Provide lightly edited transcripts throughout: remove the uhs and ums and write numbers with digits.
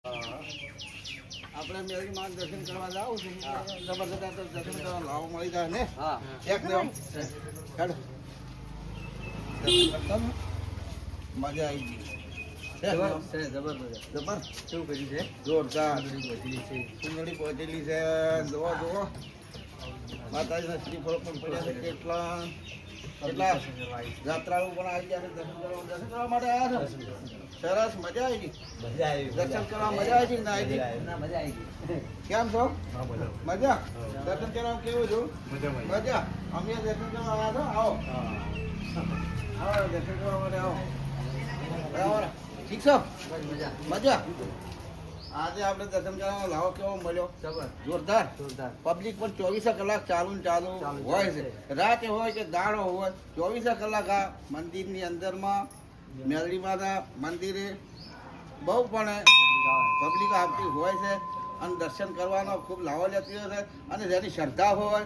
આપણે મેરી માં દર્શન કરવા જાવ છે જબરદસ્ત દર્શન કરવા લાવો મળી જાય ને હા એક દેવ હેડ મજા આવી ગઈ જબરદસ્ત શું કરી છે જોરદાર સુંદરી પહોંચેલી છે જોવો જોવો માતાજીના શ્રીફળો પણ પડ્યા છે કેટલા યાત્રાળુ પણ આવી ગયા છે દર્શન કરવા માટે આવ્યા છે સરસ મજા આવી ગઈ દર્શન કરવા મજા આવી ગઈ ના આવી કેમ છો મજા દર્શન કરવા કેવું છું મજા અમે દર્શન કરવા આવ્યા છો આવો દર્શન કરવા માટે આવો બરાબર ઠીક છો મજા આજે આપણે દર્શન કરવા લાવો કેવો મળ્યો જોરદાર પબ્લિક પણ 24 કલાક ચાલુ હોય છે રાતે હોય કે દાડો હોય 24 કલાક આ મંદિરની અંદરમાં મેલડી માતા મંદિરે બહુ પણ પબ્લિક આવતી હોય છે અને દર્શન કરવાનો ખૂબ લાવો લેતી હોય છે અને જેની શ્રદ્ધા હોય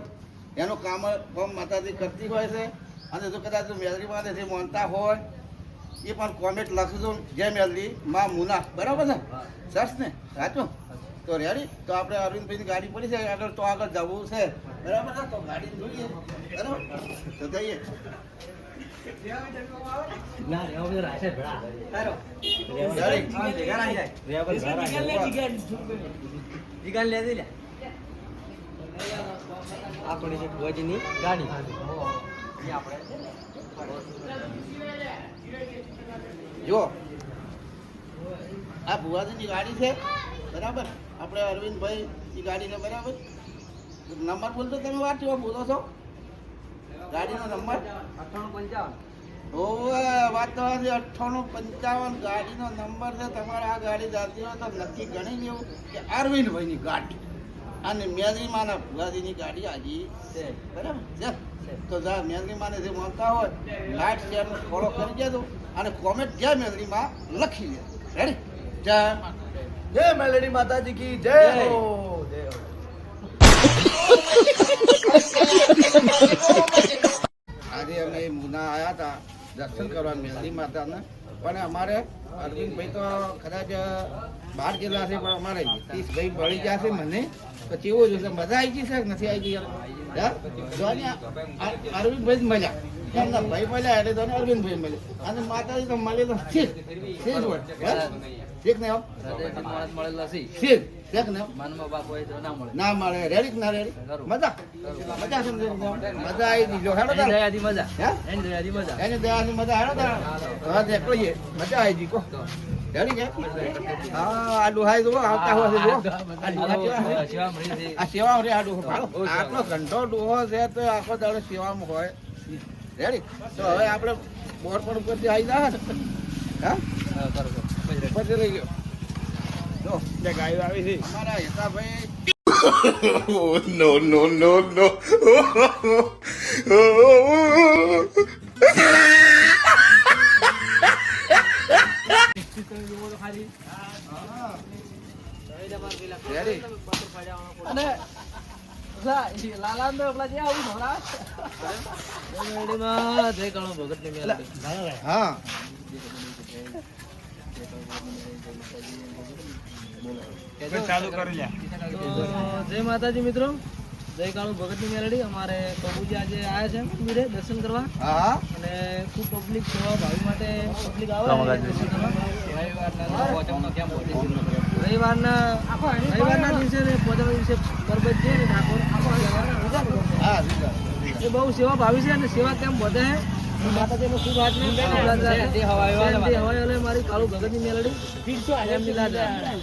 એનું કામ માતાજી કરતી હોય છે અને જો કદાચ મેલડી માતા જે માનતા હોય એ પણ કોમેન્ટ લખજો જય મેલડી માં મુના બરાબર ને સરસ ને સાચું તો રેડી તો આપણે અરવિંદભાઈની ગાડી પડી છે આગળ તો આગળ જવું છે બરાબર ને તો ગાડી જોઈએ બરાબર તો જઈએ જો આ ભુવાજીની ગાડી છે બરાબર આપણે અરવિંદભાઈ ની ગાડી છે બરાબર નંબર બોલતો તમે વાત બોલો છો ગાડીનો નંબર 9855 ઓવે વાત તો 9855 ગાડીનો નંબર છે તમારે આ ગાડી જાતી હોય તો નક્કી ગણી લેવું કે અરવિંદભાઈની ગાડી અને મેલરીમાના ભુવાજીની ગાડી આજી છે બરાબર છે તો જા મેલરીમાને જે માનતા હોય લાઈટ શેર ફોલો કરી દેજો અને કોમેન્ટ જય મેલરીમાં લખી દે રેડી જય મેલડી માતાજી કી જય હો આજે અમે મુના આવ્યા હતા દર્શન કરવા મેલડી માતાના પણ અમારે અરવિંદભાઈ તો કદાચ બહાર ગયેલા છે પણ અમારે નીતિશભાઈ મળી ગયા છે મને તો કેવું જોશે મજા આવી ગઈ છે નથી આવી ગઈ અરવિંદભાઈ જ મજા એમના ભાઈ મળ્યા એટલે તો અરવિંદભાઈ મળ્યા અને માતાજી તો મળે તો ઠીક ને ના મળે રેડી ના રેડી મજા મજા સમજે મજા આવી ગઈ હેડો એની દયાથી મજા હેડો નીકળીએ મજા આવી ગઈ કો રેડી કે હા આ ડોહાઈ જો આવતા હોય છે આ સેવા રે આ ડોહો આટલો ઘંટો ડોહો છે તો આખો દાડો સેવામાં હોય રેડી તો હવે આપણે બોર્ડ પર ઉપરથી આવી જાય હા પછી રહી ગયો જો જે ગાયો આવી છે અમારા હિસાભાઈ નો નો નો નો હા જય માતાજી મિત્રો જય કાળુ ભગત ની મેલડી અમારે પ્રભુજી આજે આવ્યા છે મંદિરે દર્શન કરવા અને ખૂબ પબ્લિક સેવા ભાવી માટે પબ્લિક આવે રવિવારના દિવસે ને પોતાના દિવસે પરબત છે ને ઠાકોર એ બહુ સેવા ભાવી છે અને સેવા કેમ વધે માતાજીનો ખૂબ હાથ મારી કાળુ ભગત ની મેલડી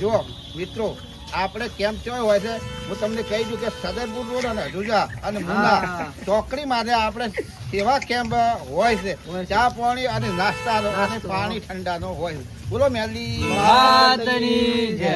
જો મિત્રો આપણે કેમ કેવા હોય છે હું તમને કહી દઉં કે સદરપુર રોડ અને હજુજા અને મુન્ના ચોકડી માટે આપણે સેવા કેમ્પ હોય છે ચા પાણી અને નાસ્તાનો અને પાણી ઠંડાનો હોય છે બોલો મેલડી માતાની જય